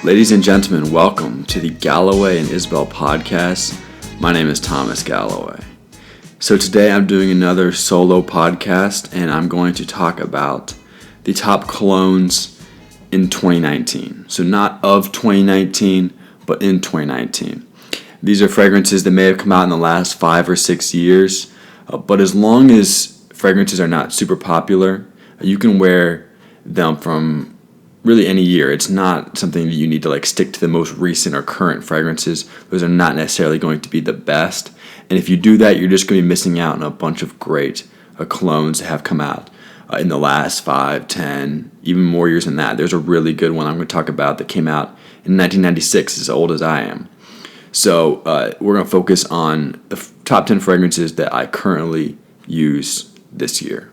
Ladies and gentlemen, welcome to the Galloway and Isabel podcast. My name is Thomas Galloway. So today I'm doing another solo podcast, and I'm going to talk about the top colognes in 2019. So not of 2019, but in 2019. These are fragrances that may have come out in the last 5 or 6 years, but as long as fragrances are not super popular, you can wear them from really any year. It's not something that you need to stick to the most recent or current fragrances. Those are not necessarily going to be the best. And if you do that, you're just going to be missing out on a bunch of great colognes that have come out in the last 5, 10, even more years than that. There's a really good one I'm going to talk about that came out in 1996, as old as I am. So we're going to focus on the top 10 fragrances that I currently use this year.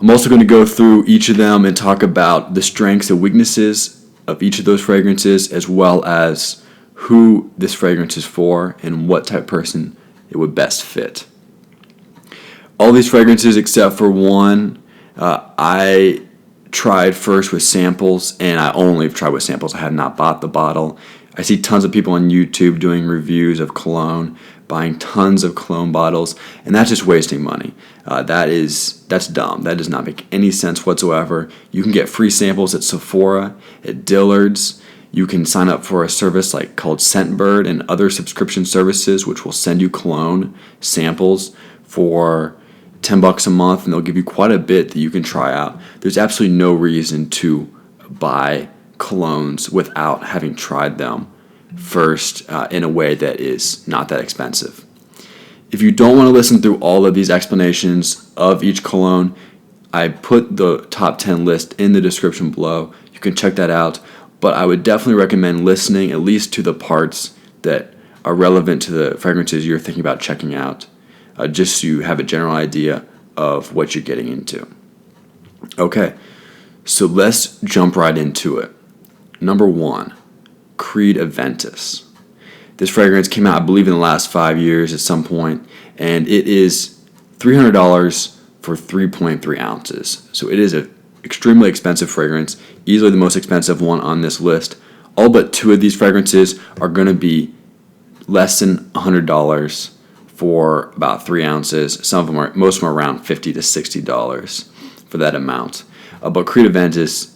I'm also going to go through each of them and talk about the strengths and weaknesses of each of those fragrances, as well as who this fragrance is for and what type of person it would best fit. All these fragrances except for one, I tried first with samples, and I only have tried with samples. I have not bought the bottle. I see tons of people on YouTube doing reviews of cologne, buying tons of cologne bottles, and that's just wasting money. That's dumb. That does not make any sense whatsoever. You can get free samples at Sephora, at Dillard's. You can sign up for a service called Scentbird and other subscription services, which will send you cologne samples for $10 a month, and they'll give you quite a bit that you can try out. There's absolutely no reason to buy colognes without having tried them first in a way that is not that expensive. If you don't want to listen through all of these explanations of each cologne, I put the top 10 list in the description below. You can check that out, but I would definitely recommend listening at least to the parts that are relevant to the fragrances you're thinking about checking out, just so you have a general idea of what you're getting into. Okay, so let's jump right into it. Number 1, Creed Aventus. This fragrance came out, I believe, in the last 5 years at some point, and it is $300 for 3.3 ounces. So it is an extremely expensive fragrance, easily the most expensive one on this list. All but 2 of these fragrances are going to be less than $100 for about 3 ounces. Most of them are around $50 to $60 for that amount. But Creed Aventus,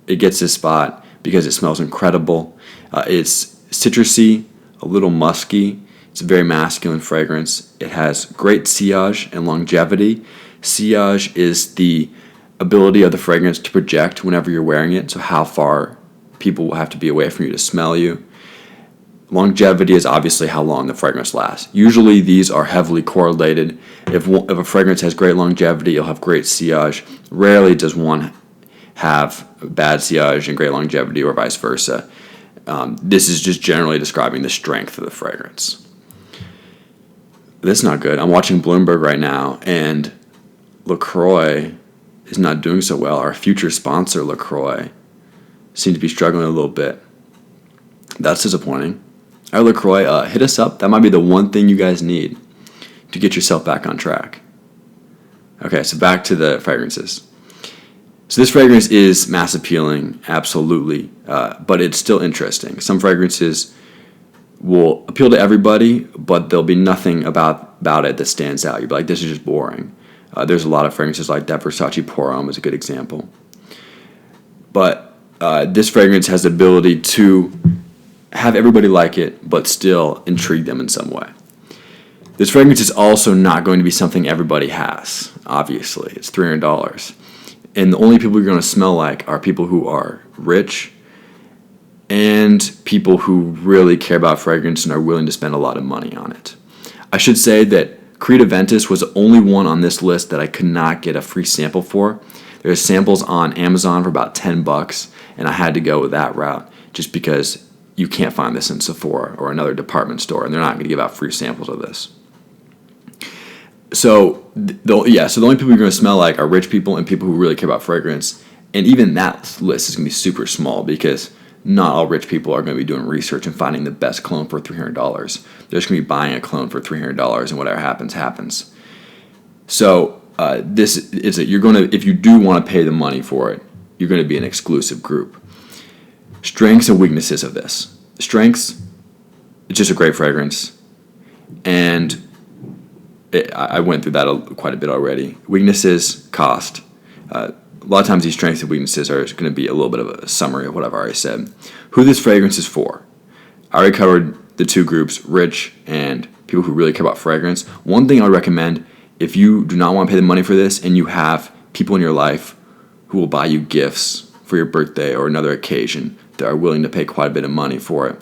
it gets this spot because it smells incredible. It's citrusy, a little musky. It's a very masculine fragrance. It has great sillage and longevity. Sillage is the ability of the fragrance to project whenever you're wearing it, so how far people will have to be away from you to smell you. Longevity is obviously how long the fragrance lasts. Usually these are heavily correlated. If a fragrance has great longevity, it'll have great sillage. Rarely does one have bad sillage and great longevity, or vice versa. This is just generally describing the strength of the fragrance. This is not good. I'm watching Bloomberg right now, and LaCroix is not doing so well. Our future sponsor, LaCroix, seems to be struggling a little bit. That's disappointing. All right, LaCroix, hit us up. That might be the one thing you guys need to get yourself back on track. Okay, so back to the fragrances. So this fragrance is mass appealing, absolutely, but it's still interesting. Some fragrances will appeal to everybody, but there'll be nothing about it that stands out. You'll be like, this is just boring. There's a lot of fragrances like that. Versace Homme is a good example. But this fragrance has the ability to have everybody like it, but still intrigue them in some way. This fragrance is also not going to be something everybody has, obviously. It's $300. And the only people you're going to smell like are people who are rich and people who really care about fragrance and are willing to spend a lot of money on it. I should say that Creed Aventus was the only one on this list that I could not get a free sample for. There's samples on Amazon for about $10, and I had to go with that route just because you can't find this in Sephora or another department store, and they're not going to give out free samples of this. So the only people you're going to smell like are rich people and people who really care about fragrance. And even that list is going to be super small because not all rich people are going to be doing research and finding the best cologne for $300. They're just going to be buying a cologne for $300, and whatever happens, happens. So this is it. If you do want to pay the money for it, you're going to be an exclusive group. Strengths and weaknesses of this. Strengths, it's just a great fragrance, and I went through that quite a bit already. Weaknesses, cost. A lot of times these strengths and weaknesses are going to be a little bit of a summary of what I've already said. Who this fragrance is for. I already covered the two groups, rich and people who really care about fragrance. One thing I would recommend, if you do not want to pay the money for this and you have people in your life who will buy you gifts for your birthday or another occasion that are willing to pay quite a bit of money for it,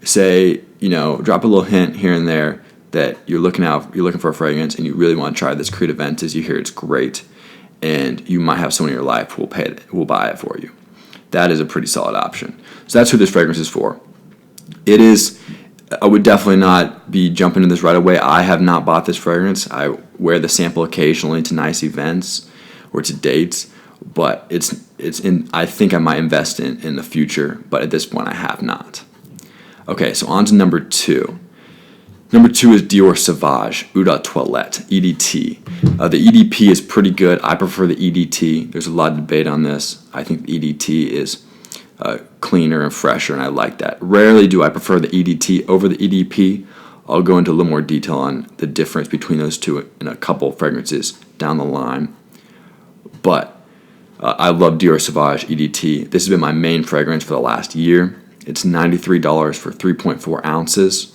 say, drop a little hint here and there that you're looking for a fragrance and you really want to try this Creed Aventus. You hear it's great, and you might have someone in your life who will buy it for you. That is a pretty solid option. So that's who this fragrance is for. It is. I would definitely not be jumping into this right away. I have not bought this fragrance. I wear the sample occasionally to nice events or to dates, but it's in. I think I might invest in the future, but at this point I have not. Okay, so on to number 2. Number 2 is Dior Sauvage Eau de Toilette EDT. The EDP is pretty good. I prefer the EDT. There's a lot of debate on this. I think the EDT is cleaner and fresher, and I like that. Rarely do I prefer the EDT over the EDP. I'll go into a little more detail on the difference between those two in a couple fragrances down the line. But I love Dior Sauvage EDT. This has been my main fragrance for the last year. It's $93 for 3.4 ounces.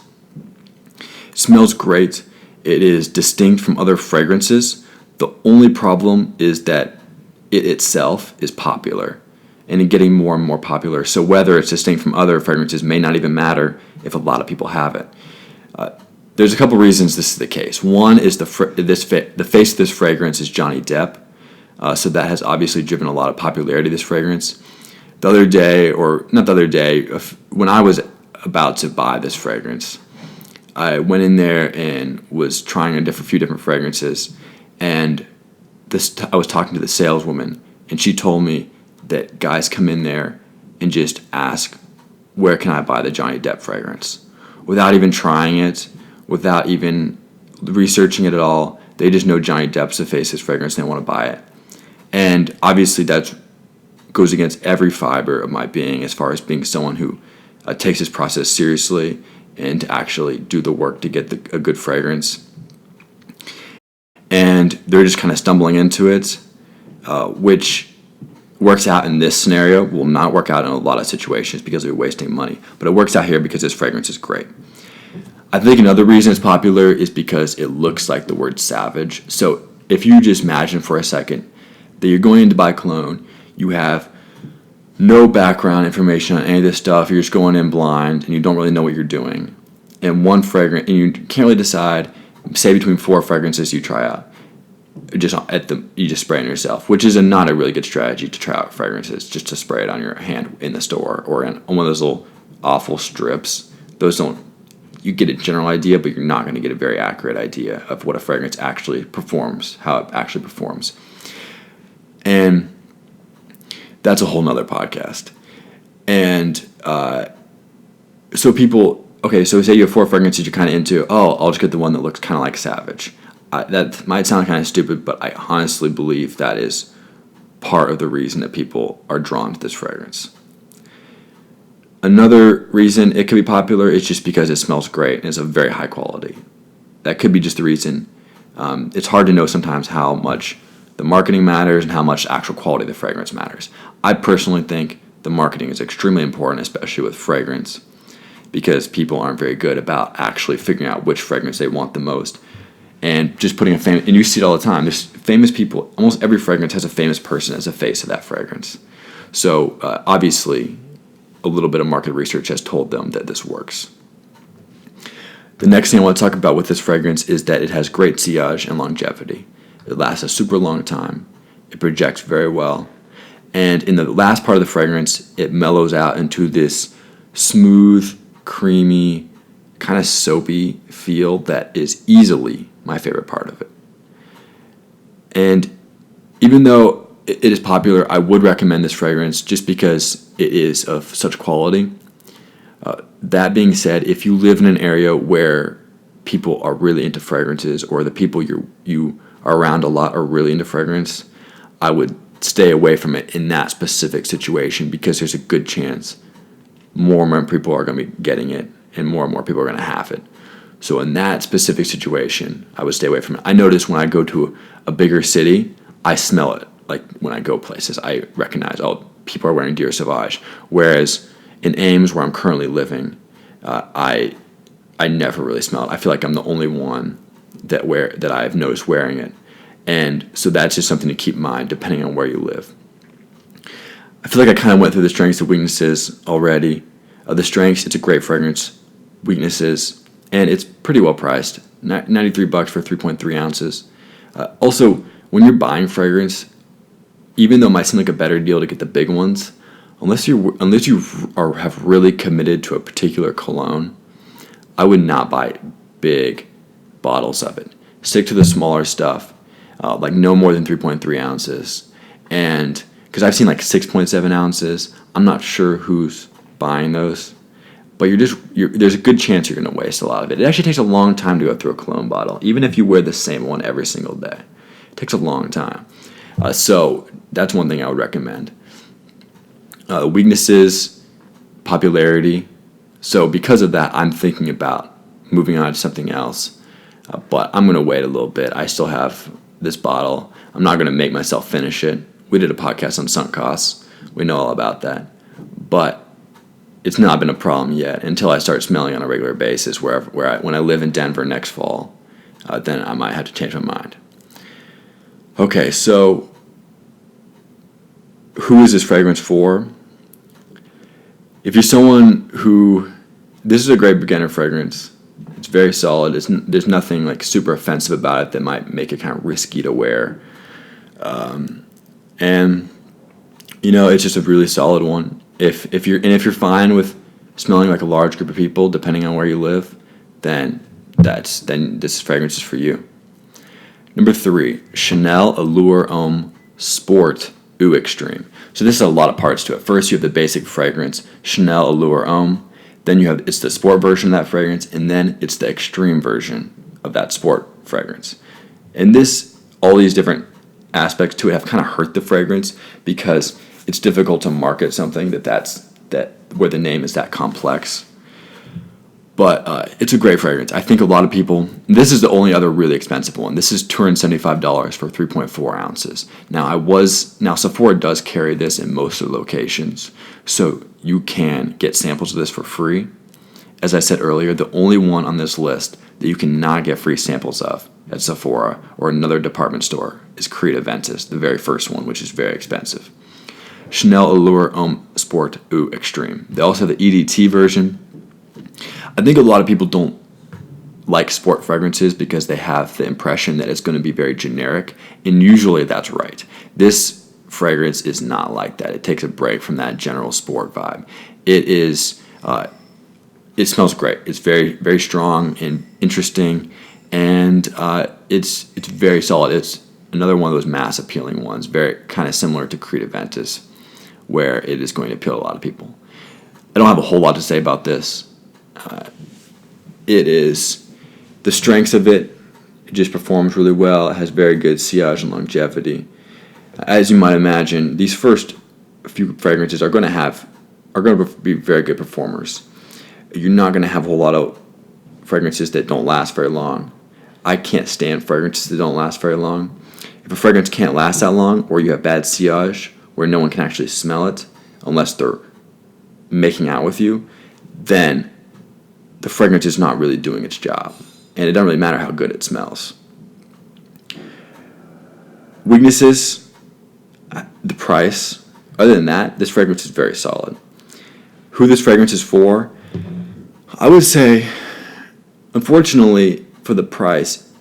It smells great. It is distinct from other fragrances. The only problem is that it itself is popular and getting more and more popular. So whether it's distinct from other fragrances may not even matter if a lot of people have it. There's a couple reasons this is the case. One is the face of this fragrance is Johnny Depp. So that has obviously driven a lot of popularity, this fragrance. When I was about to buy this fragrance, I went in there and was trying a few different fragrances, and I was talking to the saleswoman, and she told me that guys come in there and just ask, where can I buy the Johnny Depp fragrance? Without even trying it, without even researching it at all, they just know Johnny Depp's the face of this fragrance and they want to buy it. And obviously that goes against every fiber of my being as far as being someone who takes this process seriously and to actually do the work to get a good fragrance. And they're just kind of stumbling into it, which works out in this scenario, will not work out in a lot of situations because they're wasting money. But it works out here because this fragrance is great. I think another reason it's popular is because it looks like the word savage. So if you just imagine for a second that you're going in to buy cologne, you have no background information on any of this stuff, you're just going in blind and you don't really know what you're doing. And one fragrance, and you can't really decide, say between 4 fragrances you try out. You just spray it on yourself, which is not a really good strategy to try out fragrances, just to spray it on your hand in the store or on one of those little awful strips. You get a general idea, but you're not going to get a very accurate idea of what a fragrance actually performs, how it actually performs. And that's a whole nother podcast. And so say you have 4 fragrances you're kind of into. I'll just get the one that looks kind of like Savage. That might sound kind of stupid, but I honestly believe that is part of the reason that people are drawn to this fragrance. Another reason it could be popular is just because it smells great and it's of very high quality. That could be just the reason. It's hard to know sometimes how much the marketing matters and how much the actual quality of the fragrance matters. I personally think the marketing is extremely important, especially with fragrance, because people aren't very good about actually figuring out which fragrance they want the most. And just putting and you see it all the time. There's famous people. Almost every fragrance has a famous person as the face of that fragrance. So obviously, a little bit of market research has told them that this works. The next thing I want to talk about with this fragrance is that it has great sillage and longevity. It lasts a super long time. It projects very well. And in the last part of the fragrance, it mellows out into this smooth, creamy, kind of soapy feel that is easily my favorite part of it. And even though it is popular, I would recommend this fragrance just because it is of such quality. That being said, if you live in an area where people are really into fragrances or the people you are around a lot are really into fragrance, I would stay away from it in that specific situation because there's a good chance more and more people are going to be getting it and more people are going to have it. So in that specific situation, I would stay away from it. I notice when I go to a bigger city, I smell it. Like when I go places, I recognize, oh, people are wearing Dior Sauvage. Whereas in Ames, where I'm currently living, I never really smell it. I feel like I'm the only one that I've noticed wearing it. And so that's just something to keep in mind depending on where you live. I feel like I kind of went through the strengths and weaknesses already. The strengths, it's a great fragrance. Weaknesses, and it's pretty well priced. $93 for 3.3 ounces. Also, when you're buying fragrance, even though it might seem like a better deal to get the big ones, unless you have really committed to a particular cologne, I would not buy big bottles of it. Stick to the smaller stuff, like no more than 3.3 ounces. And because I've seen like 6.7 ounces, I'm not sure who's buying those, but there's a good chance you're going to waste a lot of it. It actually takes a long time to go through a cologne bottle, even if you wear the same one every single day. It takes a long time. So that's one thing I would recommend. Weaknesses, popularity. So because of that, I'm thinking about moving on to something else. But I'm going to wait a little bit. I still have this bottle. I'm not going to make myself finish it. We did a podcast on sunk costs. We know all about that. But it's not been a problem yet until I start smelling on a regular basis when I live in Denver next fall. Then I might have to change my mind. Okay, so who is this fragrance for? If you're someone this is a great beginner fragrance. It's very solid. There's nothing like super offensive about it that might make it kind of risky to wear. And it's just a really solid one. If you're fine with smelling like a large group of people, depending on where you live, then this fragrance is for you. Number 3, Chanel Allure Homme Sport Eau Extreme. So this has a lot of parts to it. First, you have the basic fragrance, Chanel Allure Homme. Then it's the sport version of that fragrance, and then it's the extreme version of that sport fragrance. And all these different aspects to it have kind of hurt the fragrance because it's difficult to market something where the name is that complex. But it's a great fragrance. I think a lot of people. This is the only other really expensive one. This is $275 for 3.4 ounces. Now Sephora does carry this in most of the locations, so you can get samples of this for free. As I said earlier, the only one on this list that you cannot get free samples of at Sephora or another department store is Creed Aventus, the very first one, which is very expensive. Chanel Allure Homme Sport Eau Extreme. They also have the EDT version. I think a lot of people don't like sport fragrances because they have the impression that it's going to be very generic, and usually that's right. This fragrance is not like that. It takes a break from that general sport vibe. It smells great. It's very, very strong and interesting, and it's very solid. It's another one of those mass appealing ones, very kind of similar to Creed Aventus, where it is going to appeal to a lot of people. I don't have a whole lot to say about this. It is the strengths of it. It just performs really well. It has very good sillage and longevity. As you might imagine, these first few fragrances are going to be very good performers. You're not going to have a whole lot of fragrances that don't last very long. I can't stand fragrances that don't last very long. If a fragrance can't last that long, or you have bad sillage where no one can actually smell it unless they're making out with you, then the fragrance is not really doing its job, and it doesn't really matter how good it smells. Weaknesses, the price. Other than that, this fragrance is very solid. Who this fragrance is for, I would say, unfortunately, for the price,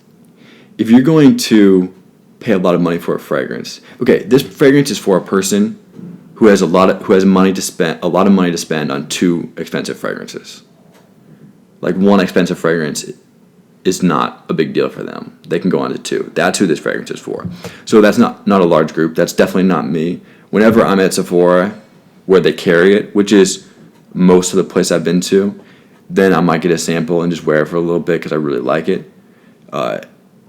if you're going to pay a lot of money for a fragrance, okay, this fragrance is for a person who has a lot of money to spend on 2 expensive fragrances. Like, 1 expensive fragrance is not a big deal for them. They can go on to 2. That's who this fragrance is for. So that's not a large group. That's definitely not me. Whenever I'm at Sephora, where they carry it, which is most of the place I've been to, then I might get a sample and just wear it for a little bit because I really like it.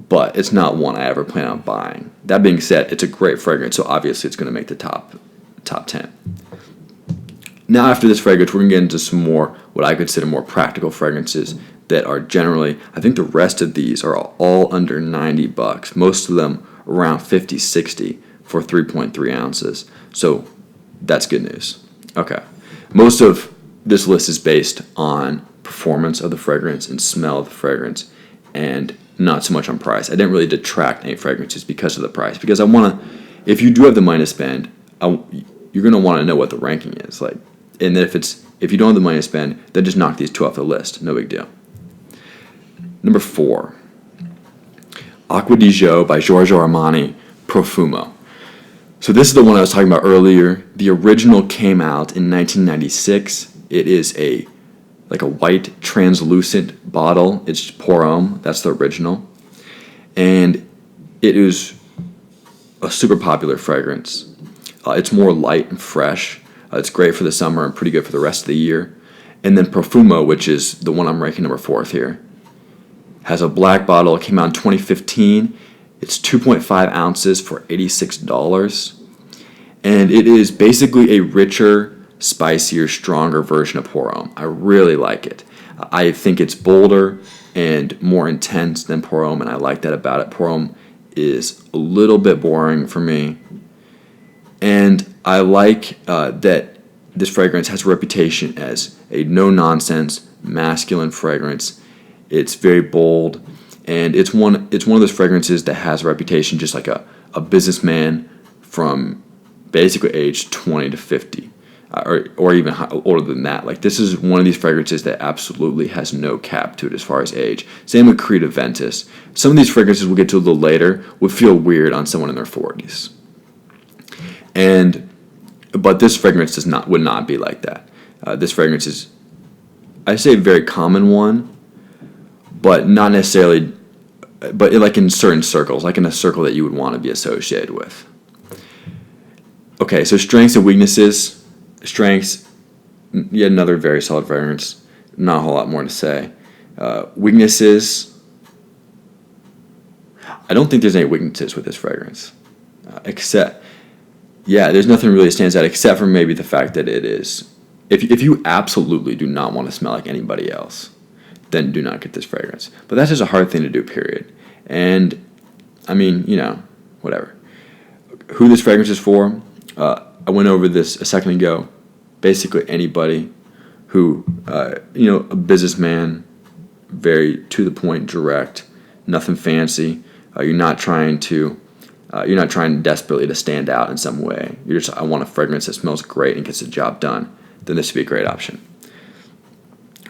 but it's not one I ever plan on buying. That being said, it's a great fragrance, so obviously it's going to make the top 10. Now after this fragrance, we're going to get into some more, what I consider more practical fragrances that are generally, I think the rest of these are all under $90. Most of them around 50, 60 for 3.3 ounces. So that's good news. Okay. Most of this list is based on performance of the fragrance and smell of the fragrance, and not so much on price. I didn't really detract any fragrances because of the price, because I want to, if you do have the money to spend, you're going to want to know what the ranking is like. And then if you don't have the money to spend, then just knock these two off the list. No big deal. Number 4, Acqua di Gio by Giorgio Armani, Profumo. So this is the one I was talking about earlier. The original came out in 1996. It is like a white translucent bottle. It's Pour Homme. That's the original. And it is a super popular fragrance. It's more light and fresh. It's great for the summer and pretty good for the rest of the year. And then Profumo, which is the one I'm ranking number 4th here, has a black bottle. It came out in 2015. It's 2.5 ounces for $86. And it is basically a richer, spicier, stronger version of Pour Homme. I really like it. I think it's bolder and more intense than Pour Homme, and I like that about it. Pour Homme is a little bit boring for me. And I like that this fragrance has a reputation as a no-nonsense, masculine fragrance. It's very bold, and it's one of those fragrances that has a reputation just like a businessman from basically age 20 to 50, or even older than that. Like, this is one of these fragrances that absolutely has no cap to it as far as age. Same with Creed Aventus. Some of these fragrances we'll get to a little later would feel weird on someone in their 40s. But this fragrance would not be like that. This fragrance is, I say, a very common one, but not necessarily, but like in certain circles, like in a circle that you would want to be associated with. Okay, so strengths and weaknesses. Strengths, yet another very solid fragrance. Not a whole lot more to say. Weaknesses, I don't think there's any weaknesses with this fragrance, there's nothing really stands out except for maybe the fact that it is, if you absolutely do not want to smell like anybody else, then do not get this fragrance. But that's just a hard thing to do, period. And, I mean, whatever. Who this fragrance is for, I went over this a second ago. Basically anybody who, a businessman, very to the point, direct, nothing fancy. You're not trying desperately to stand out in some way. I want a fragrance that smells great and gets the job done. Then this would be a great option.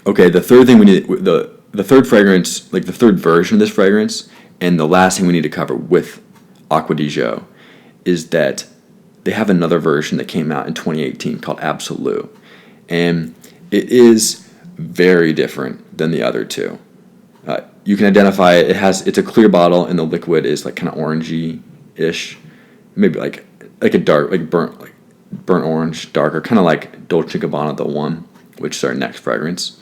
Okay, the third thing we need, the third fragrance, like the third version of this fragrance, and the last thing we need to cover with Acqua di Gio is that they have another version that came out in 2018 called Absolute. And it is very different than the other two. You can identify it. It's a clear bottle, and the liquid is like kind of orangey-ish, maybe like a dark, like burnt orange, darker, kind of like Dolce & Gabbana the One, which is our next fragrance.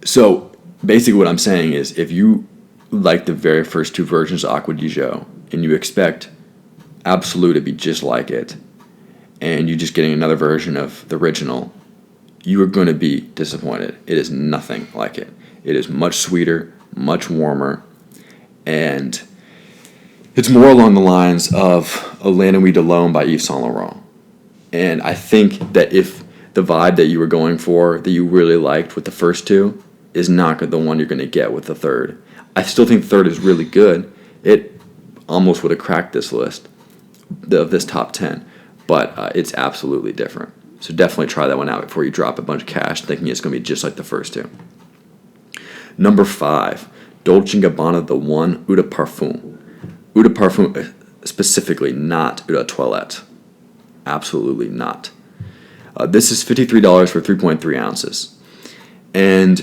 So basically what I'm saying is, if you like the very first two versions of Acqua di Gio and you expect Absolute to be just like it, and you're just getting another version of the original, you are going to be disappointed. It is nothing like it. It is much sweeter, much warmer, and it's more along the lines of A La Nuit Alone by Yves Saint Laurent. And I think that if the vibe that you were going for, that you really liked with the first two, is not the one you're going to get with the third. I still think the third is really good. It almost would have cracked this list, of this top 10, but it's absolutely different. So definitely try that one out before you drop a bunch of cash thinking it's going to be just like the first two. Number 5, Dolce & Gabbana The One, Eau de Parfum. Eau de Parfum, specifically not Eau de Toilette. Absolutely not. This is $53 for 3.3 ounces. And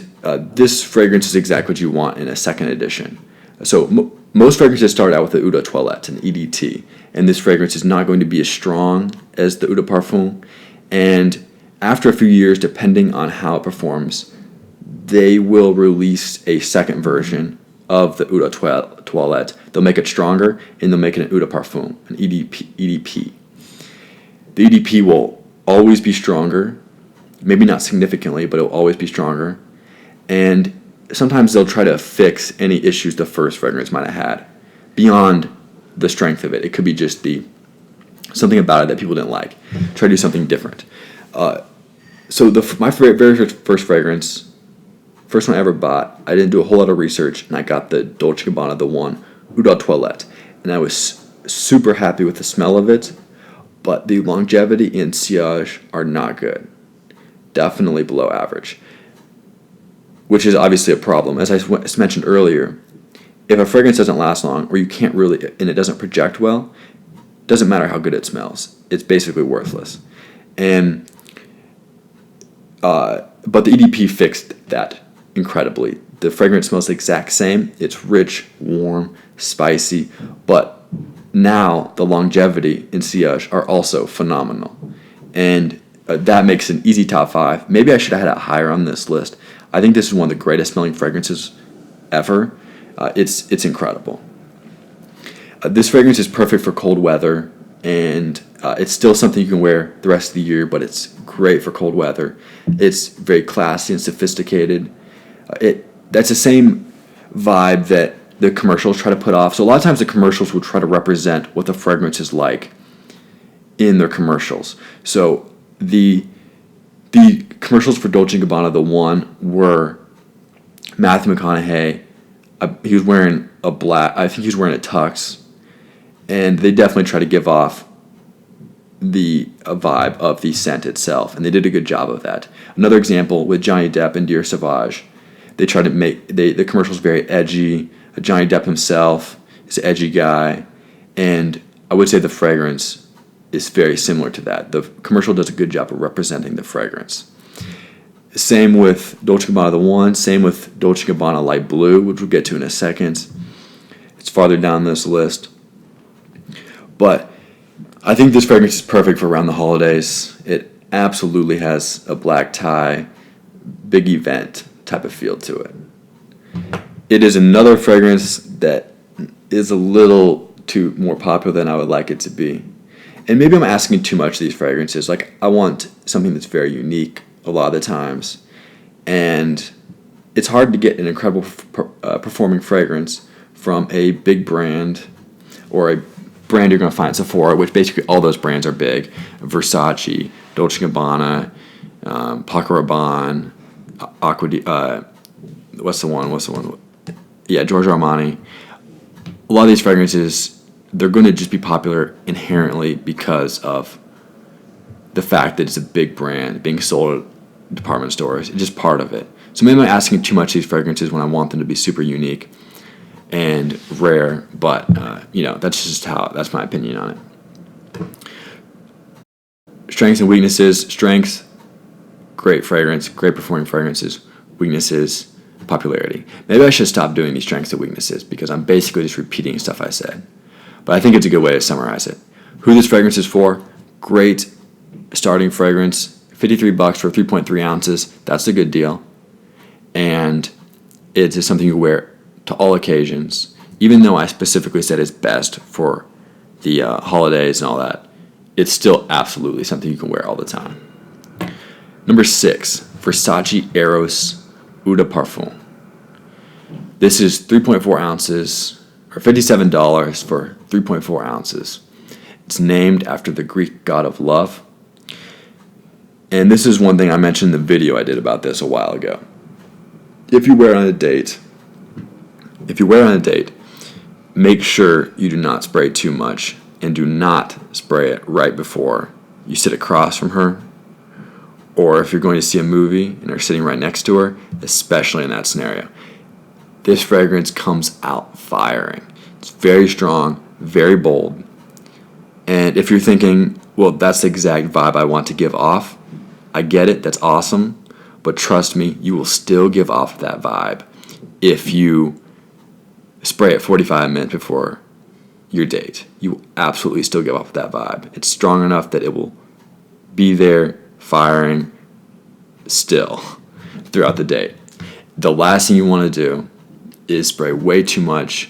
this fragrance is exactly what you want in a second edition. So most fragrances start out with the Eau de Toilette, an EDT. And this fragrance is not going to be as strong as the Eau de Parfum. And after a few years, depending on how it performs, they will release a second version of the Eau de Toilette. They'll make it stronger, and they'll make it an Eau de Parfum, an EDP. The EDP will always be stronger, maybe not significantly, but it will always be stronger. And sometimes they'll try to fix any issues the first fragrance might have had beyond the strength of it. It could be just something about it that people didn't like. Try to do something different. So my very first fragrance, first one I ever bought, I didn't do a whole lot of research, and I got the Dolce & Gabbana, the one, Eau de Toilette. And I was super happy with the smell of it, but the longevity and sillage are not good. Definitely below average, which is obviously a problem. As I mentioned earlier, if a fragrance doesn't last long, or you can't really, and it doesn't project well, it doesn't matter how good it smells. It's basically worthless. And but the EDP fixed that incredibly. The fragrance smells the exact same. It's rich, warm, spicy, but now the longevity and sillage are also phenomenal. And that makes an easy top 5. Maybe I should have had it higher on this list. I think this is one of the greatest smelling fragrances ever. It's incredible. This fragrance is perfect for cold weather, and it's still something you can wear the rest of the year, but it's great for cold weather. It's very classy and sophisticated. That's the same vibe that the commercials try to put off. So a lot of times the commercials will try to represent what the fragrance is like in their commercials. So the commercials for Dolce & Gabbana, the one, were Matthew McConaughey. He was wearing I think he was wearing a tux, and they definitely try to give off the vibe of the scent itself, and they did a good job of that. Another example with Johnny Depp and Dior Sauvage, they try to make the commercial's very edgy. Johnny Depp himself is an edgy guy, and I would say the fragrance is very similar to that. The commercial does a good job of representing the fragrance. Same with Dolce & Gabbana the one, same with Dolce & Gabbana Light Blue, which we'll get to in a second. It's farther down this list. But I think this fragrance is perfect for around the holidays. It absolutely has a black tie, big event type of feel to it. It is another fragrance that is a little too more popular than I would like it to be. And maybe I'm asking too much of these fragrances. Like, I want something that's very unique a lot of the times. And it's hard to get an incredible performing fragrance from a big brand, or a brand you're going to find at Sephora, which basically all those brands are big. Versace, Dolce & Gabbana, Paco Rabanne, Acqua, what's the one? Yeah, Giorgio Armani. A lot of these fragrances, they're going to just be popular inherently because of the fact that it's a big brand being sold at department stores. It's just part of it. So maybe I'm asking too much of these fragrances when I want them to be super unique and rare, but that's my opinion on it. Strengths and weaknesses. Strengths, great fragrance, great performing fragrances. Weaknesses, popularity. Maybe I should stop doing these strengths and weaknesses because I'm basically just repeating stuff I said. But I think it's a good way to summarize it. Who this fragrance is for? Great starting fragrance. $53 for 3.3 ounces. That's a good deal. And it is something you wear to all occasions. Even though I specifically said it's best for the holidays and all that, it's still absolutely something you can wear all the time. Number 6, Versace Eros Eau de Parfum. This is 3.4 ounces, or $57 for 3.4 ounces. It's named after the Greek god of love. And this is one thing I mentioned in the video I did about this a while ago. If you wear it on a date, make sure you do not spray too much, and do not spray it right before you sit across from her, or if you're going to see a movie and are sitting right next to her, especially in that scenario. This fragrance comes out firing. It's very strong, very bold. And if you're thinking, well, that's the exact vibe I want to give off, I get it, that's awesome, but trust me, you will still give off that vibe if you spray it 45 minutes before your date. You will absolutely still give off that vibe. It's strong enough that it will be there, firing, still, throughout the date. The last thing you want to do is spray way too much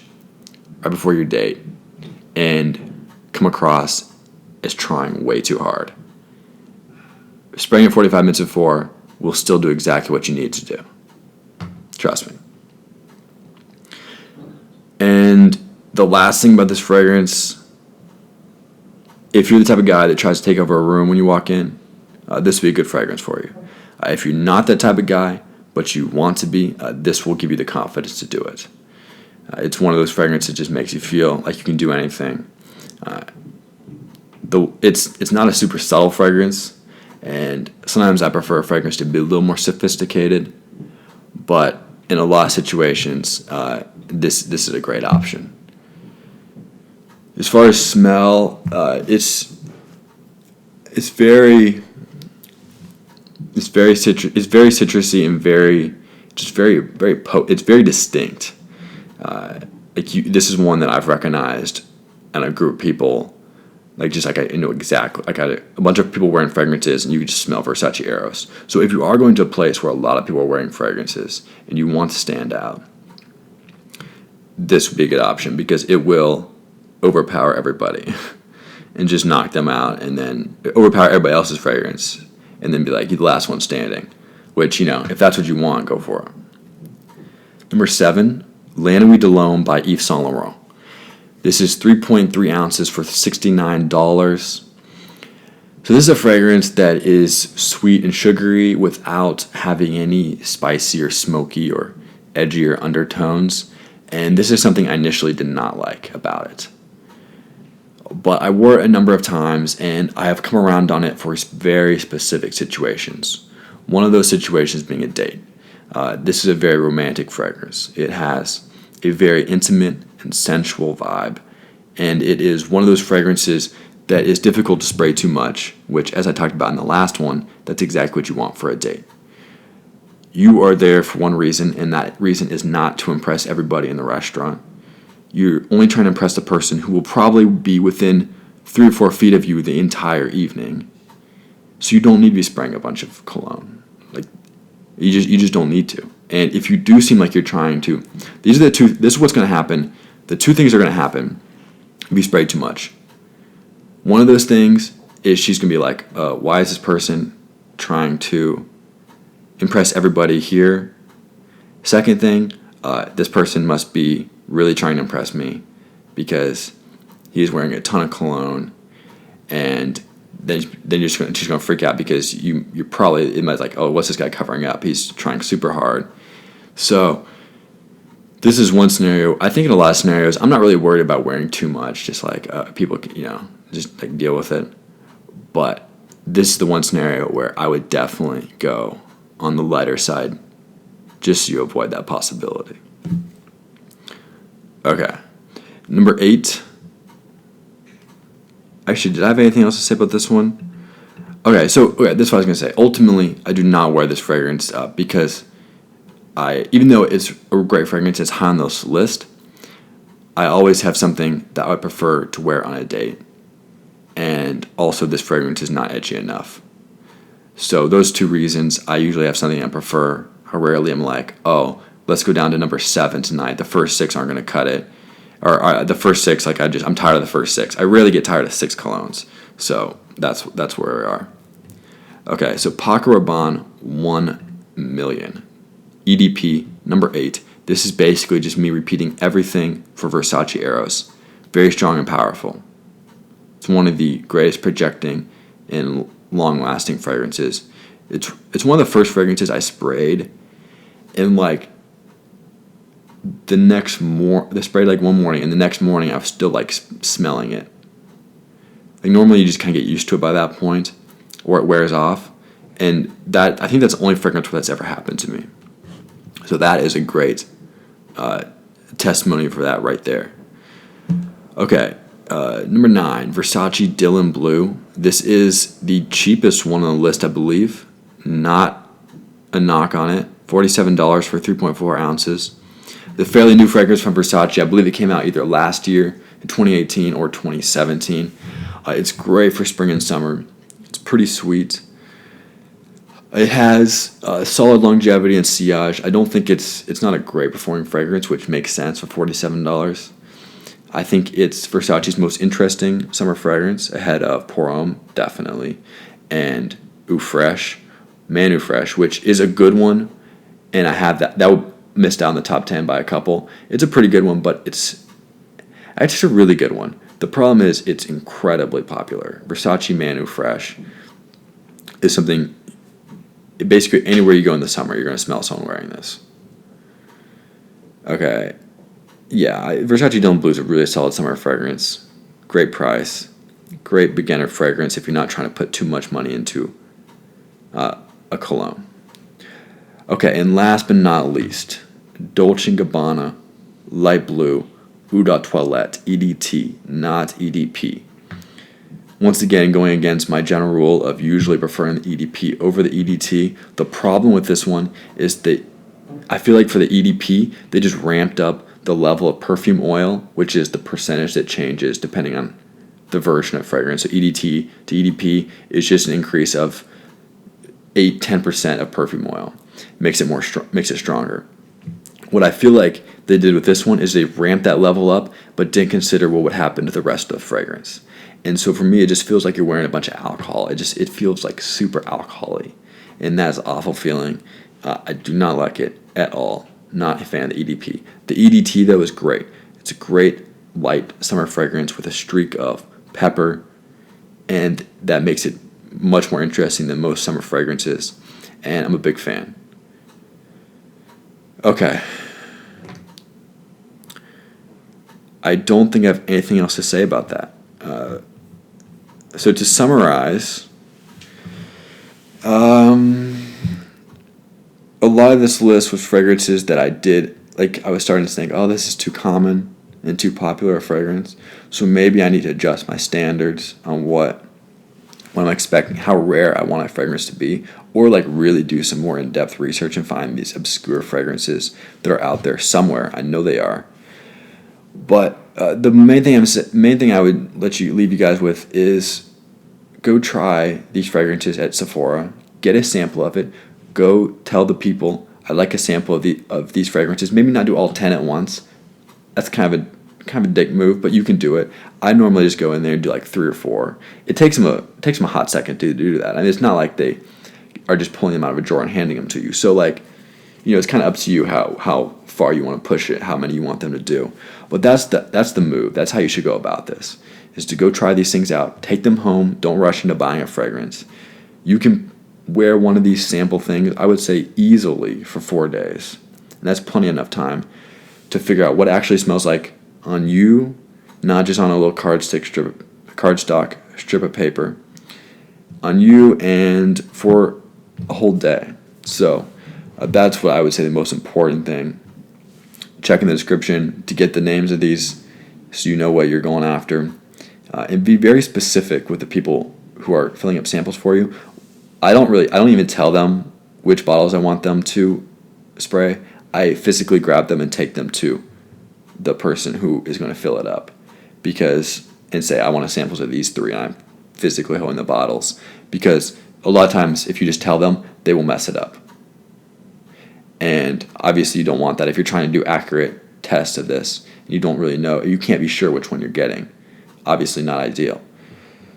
right before your date and come across as trying way too hard. Spraying it 45 minutes before will still do exactly what you need to do. Trust me. And the last thing about this fragrance, if you're the type of guy that tries to take over a room when you walk in, this will be a good fragrance for you. If you're not that type of guy, but you want to be, this will give you the confidence to do it. It's one of those fragrances that just makes you feel like you can do anything. It's not a super subtle fragrance, and sometimes I prefer a fragrance to be a little more sophisticated, but in a lot of situations, this is a great option. As far as smell, it's very citrusy and very potent. It's very distinct. This is one that I've recognized in a group of people. I know exactly. I got a bunch of people wearing fragrances, and you can just smell Versace Eros. So if you are going to a place where a lot of people are wearing fragrances and you want to stand out, this would be a good option because it will overpower everybody and just knock them out, and then overpower everybody else's fragrance, and then be like, you're the last one standing. Which, if that's what you want, go for it. Number 7, La Nuit de l'Homme by Yves Saint Laurent. This is 3.3 ounces for $69. So this is a fragrance that is sweet and sugary without having any spicy or smoky or edgier undertones. And this is something I initially did not like about it. But I wore it a number of times, and I have come around on it for very specific situations. One of those situations being a date. This is a very romantic fragrance. It has a very intimate and sensual vibe, and it is one of those fragrances that is difficult to spray too much, which, as I talked about in the last one, that's exactly what you want for a date. You are there for one reason, and that reason is not to impress everybody in the restaurant. You're only trying to impress the person who will probably be within 3 or 4 feet of you the entire evening. So you don't need to be spraying a bunch of cologne. You just don't need to. And if you do seem like you're trying to, this is what's going to happen. The 2 things are going to happen if you spray too much. One of those things is she's going to be like, why is this person trying to impress everybody here? Second thing, this person must be really trying to impress me because he's wearing a ton of cologne, and then she's going to freak out because you're probably, it might like, oh, what's this guy covering up? He's trying super hard. So this is one scenario. I think in a lot of scenarios, I'm not really worried about wearing too much. Just people, just deal with it. But this is the one scenario where I would definitely go on the lighter side, just so you avoid that possibility. Okay, number 8. Actually, did I have anything else to say about this one? Okay, this is what I was going to say. Ultimately, I do not wear this fragrance because even though it's a great fragrance, it's high on this list, I always have something that I would prefer to wear on a date. And also, this fragrance is not edgy enough. So those 2 reasons, I usually have something I prefer. I rarely am like, oh, let's go down to number 7 tonight. The first 6 aren't going to cut it. Or the first 6, I'm tired of the first 6. I rarely get tired of 6 colognes. So that's where we are. Okay, so Paco Rabanne 1 million. EDP number 8. This is basically just me repeating everything for Versace Eros. Very strong and powerful. It's one of the greatest projecting and long-lasting fragrances. It's one of the first fragrances I sprayed, and they sprayed one morning, and the next morning I was still smelling it. Normally you just kind of get used to it by that point, or it wears off, and that I think that's the only fragrance where that's ever happened to me. So that is a great testimony for that right there. Okay, number 9, Versace Dylan Blue. This is the cheapest one on the list, I believe. Not a knock on it. $47 for 3.4 ounces. The fairly new fragrance from Versace. I believe it came out either last year, in 2018, or 2017. It's great for spring and summer. It's pretty sweet. It has solid longevity and sillage. I don't think it's not a great performing fragrance, which makes sense for $47. I think it's Versace's most interesting summer fragrance, ahead of Homme, definitely, and Eau Fresh, Eau Fresh, which is a good one, and I have that. That would miss out in the top 10 by a couple. It's a pretty good one, but it's actually a really good one. The problem is it's incredibly popular. Versace Eau Fresh is something. Basically, anywhere you go in the summer, you're going to smell someone wearing this. Okay. Yeah, Versace Dylan Blue is a really solid summer fragrance. Great price. Great beginner fragrance if you're not trying to put too much money into a cologne. Okay, and last but not least, Dolce & Gabbana Light Blue Eau de Toilette EDT, not EDP. Once again, going against my general rule of usually preferring the EDP over the EDT. The problem with this one is that I feel like for the EDP, they just ramped up the level of perfume oil, which is the percentage that changes depending on the version of fragrance. So EDT to EDP is just an increase of 10% of perfume oil. Makes it stronger. What I feel like they did with this one is they ramped that level up, but didn't consider what would happen to the rest of the fragrance. And so for me, it just feels like you're wearing a bunch of alcohol. It feels like super alcohol-y, and that's an awful feeling. I do not like it at all. Not a fan of the EDP. The EDT, though, is great. It's a great light summer fragrance with a streak of pepper, and that makes it much more interesting than most summer fragrances, and I'm a big fan. Okay. I don't think I have anything else to say about that. So to summarize, a lot of this list was fragrances that I did, like I was starting to think, oh, this is too common and too popular a fragrance, so maybe I need to adjust my standards on what I'm expecting, how rare I want a fragrance to be, or like really do some more in-depth research and find these obscure fragrances that are out there somewhere. I know they are. But the main thing I would leave you guys with is go try these fragrances at Sephora. Get a sample of it. Go tell the people, I'd like a sample of these fragrances. Maybe not do all 10 at once. That's kind of a dick move, but you can do it. I normally just go in there and do like 3 or 4. It takes them a hot second to do that. I mean, it's not like they are just pulling them out of a drawer and handing them to you. So like, it's kind of up to you how far you want to push it, how many you want them to do. But that's the move. That's how you should go about this, is to go try these things out. Take them home. Don't rush into buying a fragrance. You can wear one of these sample things, I would say, easily for 4 days. And that's plenty enough time to figure out what actually smells like on you, not just on a little cardstock strip of paper, on you and for a whole day. So that's what I would say the most important thing. Check in the description to get the names of these so you know what you're going after. And be very specific with the people who are filling up samples for you. I don't even tell them which bottles I want them to spray. I physically grab them and take them to the person who is going to fill it up, and say, I want samples of these 3, and I'm physically holding the bottles, because a lot of times if you just tell them, they will mess it up. And obviously you don't want that if you're trying to do accurate tests of this. You don't really know. You can't be sure which one you're getting. Obviously not ideal.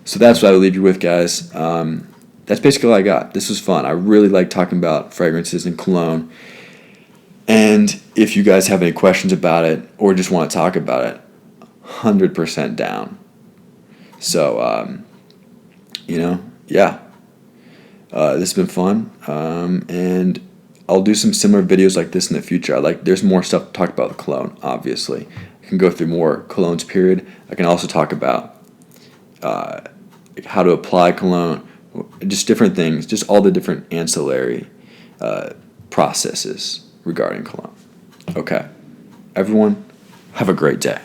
So that's what I would leave you with, guys. That's basically all I got. This was fun. I really like talking about fragrances and cologne. And if you guys have any questions about it or just want to talk about it, 100% down. So, yeah. This has been fun. And I'll do some similar videos like this in the future. There's more stuff to talk about with cologne, obviously. I can go through more colognes, period. I can also talk about how to apply cologne, just different things, just all the different ancillary processes regarding cologne. Okay. Everyone, have a great day.